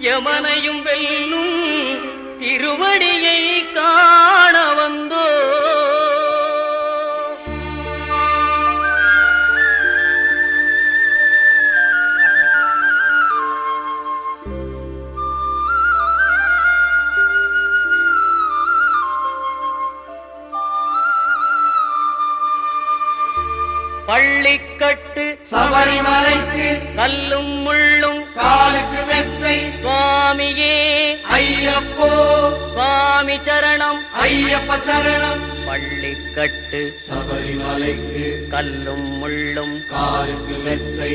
யமனையும் வெல்லும் திருவடியை காண வந்தோ. பள்ளிக்கட்டு சபரிமலைக்கு கல்லும் முள்ளும் காலுக்கு மெத்தை சுவாமியே ஐயப்போ சுவாமி சரணம் ஐயப்ப சரணம். பள்ளிக்கட்டு சபரிமலைக்கு கல்லும் முள்ளும் காலுக்கு மெத்தை